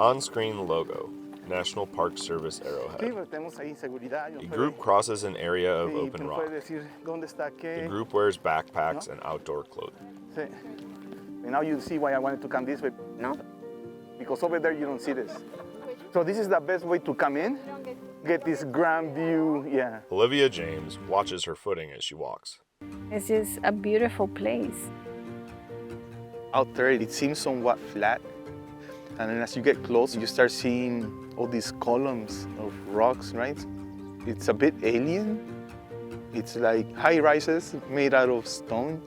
On-screen logo, National Park Service arrowhead. A group crosses an area of open rock. The group wears backpacks and outdoor clothing. And now you see why I wanted to come this way. No? Because over there you don't see this. So this is the best way to come in, get this grand view, yeah. Olivia James watches her footing as she walks. It's just a beautiful place. Out there it seems somewhat flat. And then as you get close, you start seeing all these columns of rocks, right? It's a bit alien. It's like high rises made out of stone.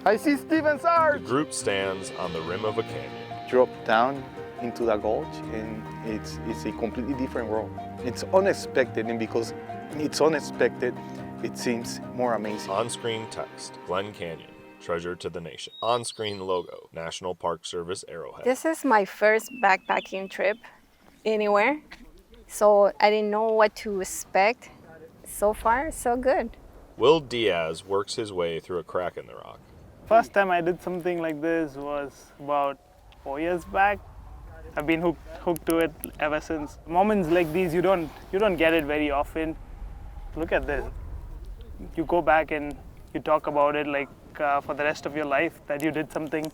I see Stevens Arch! The group stands on the rim of a canyon. Drop down into the gulch and it's a completely different world. It's unexpected, and because it's unexpected, it seems more amazing. On-screen text, Glen Canyon, treasure to the nation. On-screen logo, National Park Service arrowhead. This is my first backpacking trip anywhere, so I didn't know what to expect. So far, so good. Will Diaz works his way through a crack in the rock. First time I did something like this was about 4 years back. I've been hooked to it ever since. Moments like these, you don't get it very often. Look at this. You go back and you talk about it like for the rest of your life, that you did something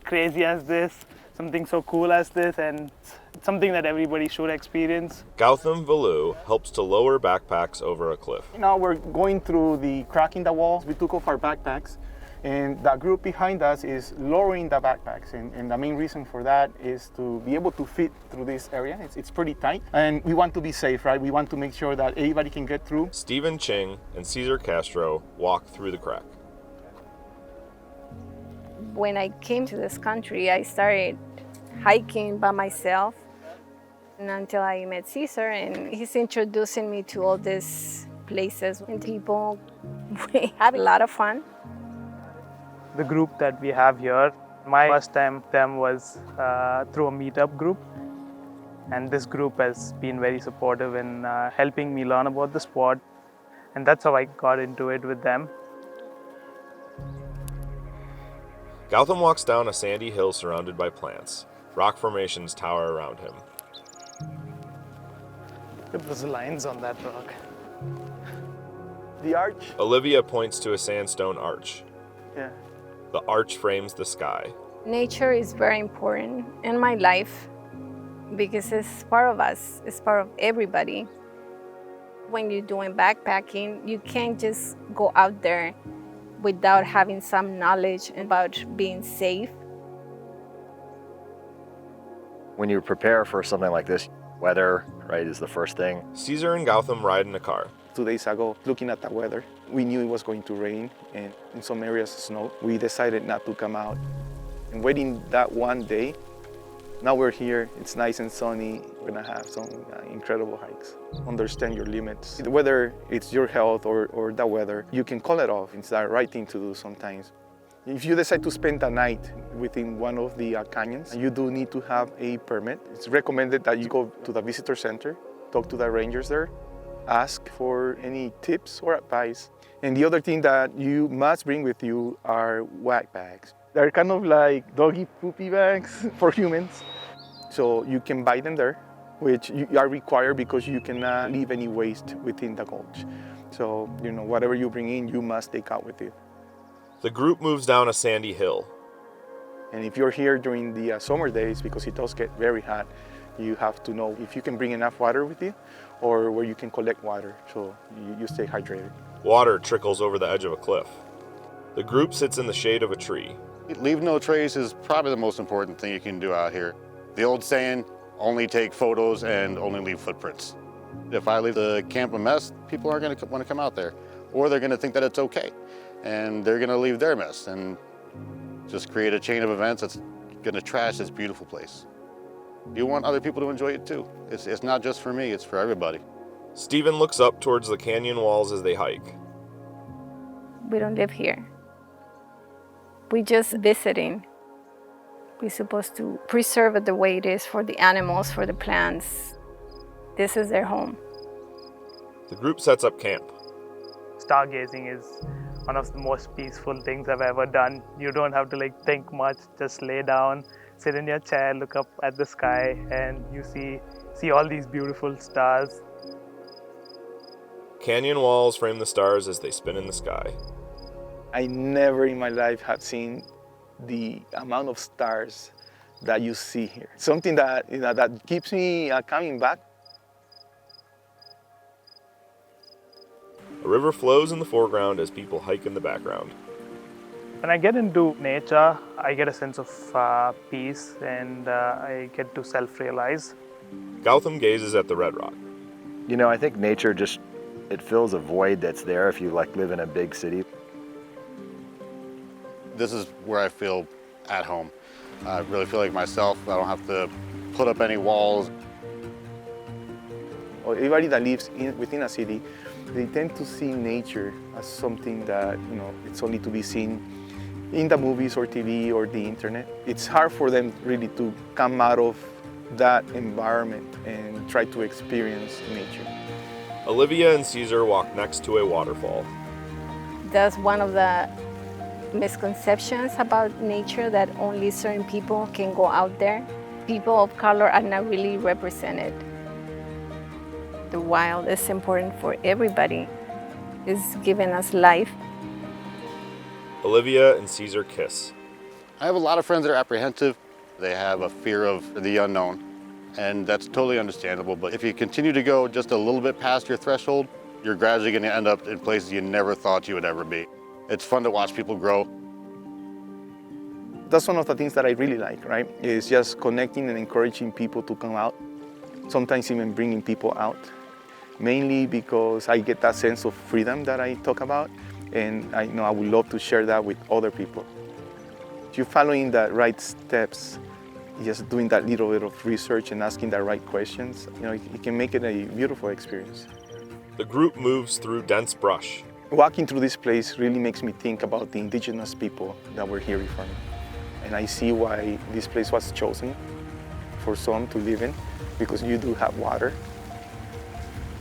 crazy as this, something so cool as this, and it's something that everybody should experience. Gautam Valu helps to lower backpacks over a cliff. Now we're going through the crack in the walls. We took off our backpacks, and the group behind us is lowering the backpacks. And the main reason for that is to be able to fit through this area. It's pretty tight, and we want to be safe, right? We want to make sure that everybody can get through. Stephen Ching and Cesar Castro walk through the crack. When I came to this country, I started hiking by myself, and until I met Cesar, and he's introducing me to all these places and people. We have a lot of fun. The group that we have here, my first time with them was through a meetup group, and this group has been very supportive in helping me learn about the sport, and that's how I got into it with them. Gautam walks down a sandy hill surrounded by plants. Rock formations tower around him. Look at those lines on that rock. The arch. Olivia points to a sandstone arch. Yeah. The arch frames the sky. Nature is very important in my life because it's part of us, it's part of everybody. When you're doing backpacking, you can't just go out there without having some knowledge about being safe. When you prepare for something like this, weather, right, is the first thing. Cesar and Gautam ride in a car. 2 days ago, looking at the weather, we knew it was going to rain and in some areas snow. We decided not to come out. And waiting that one day, now we're here, it's nice and sunny. We're gonna have some incredible hikes. Understand your limits. Whether it's your health or the weather, you can call it off. It's the right thing to do sometimes. If you decide to spend the night within one of the canyons, you do need to have a permit. It's recommended that you go to the visitor center, talk to the rangers there, ask for any tips or advice. And the other thing that you must bring with you are whack bags. They're kind of like doggy poopy bags for humans. So you can buy them there, which you are required because you cannot leave any waste within the gulch. So, whatever you bring in, you must take out with you. The group moves down a sandy hill. And if you're here during the summer days, because it does get very hot, you have to know if you can bring enough water with you or where you can collect water so you stay hydrated. Water trickles over the edge of a cliff. The group sits in the shade of a tree. Leave no trace is probably the most important thing you can do out here. The old saying, only take photos and only leave footprints. If I leave the camp a mess, people aren't going to want to come out there, or they're going to think that it's okay, and they're going to leave their mess and just create a chain of events that's going to trash this beautiful place. You want other people to enjoy it too. It's not just for me, it's for everybody. Stephen looks up towards the canyon walls as they hike. We don't live here. We're just visiting. We're supposed to preserve it the way it is for the animals, for the plants. This is their home. The group sets up camp. Stargazing is one of the most peaceful things I've ever done. You don't have to think much, just lay down, sit in your chair, look up at the sky, and you see all these beautiful stars. Canyon walls frame the stars as they spin in the sky. I never in my life have seen the amount of stars that you see here. Something that, that keeps me coming back. A river flows in the foreground as people hike in the background. When I get into nature, I get a sense of peace, and I get to self-realize. Gautam gazes at the red rock. You know, I think nature just, it fills a void that's there if you live in a big city. This is where I feel at home. I really feel like myself. I don't have to put up any walls. Everybody that lives within a city, they tend to see nature as something that, it's only to be seen in the movies or TV or the internet. It's hard for them really to come out of that environment and try to experience nature. Olivia and Caesar walk next to a waterfall. That's one of the misconceptions about nature, that only certain people can go out there. People of color are not really represented. The wild is important for everybody. It's giving us life. Olivia and Caesar kiss. I have a lot of friends that are apprehensive. They have a fear of the unknown, and that's totally understandable. But if you continue to go just a little bit past your threshold, you're gradually going to end up in places you never thought you would ever be. It's fun to watch people grow. That's one of the things that I really like, right? Is just connecting and encouraging people to come out. Sometimes even bringing people out. Mainly because I get that sense of freedom that I talk about, and I would love to share that with other people. If you're following the right steps, just doing that little bit of research and asking the right questions, it can make it a beautiful experience. The group moves through dense brush. Walking through this place really makes me think about the indigenous people that were here before me. And I see why this place was chosen for some to live in, because you do have water.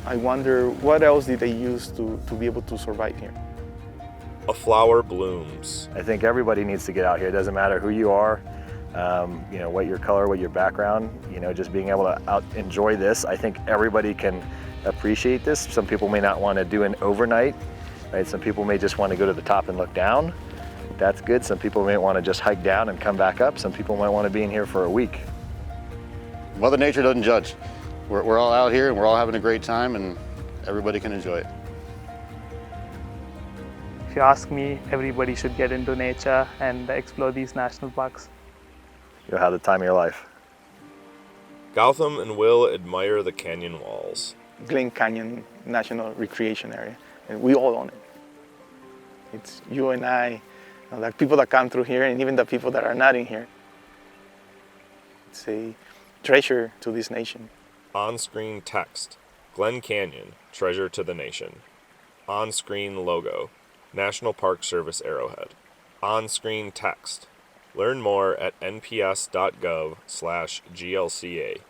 I wonder what else did they use to be able to survive here. A flower blooms. I think everybody needs to get out here. It doesn't matter who you are, what your color, what your background, just being able to enjoy this. I think everybody can appreciate this. Some people may not want to do an overnight, right? Some people may just want to go to the top and look down. That's good. Some people may want to just hike down and come back up. Some people might want to be in here for a week. Mother Nature doesn't judge. We're all out here and we're all having a great time, and everybody can enjoy it. If you ask me, everybody should get into nature and explore these national parks. You'll have the time of your life. Gautam and Will admire the canyon walls. Glen Canyon National Recreation Area, and we all own it. It's you and I, the people that come through here, and even the people that are not in here. It's a treasure to this nation. On-screen text. Glen Canyon, treasure to the nation. On-screen logo. National Park Service Arrowhead. On-screen text. Learn more at nps.gov/GLCA.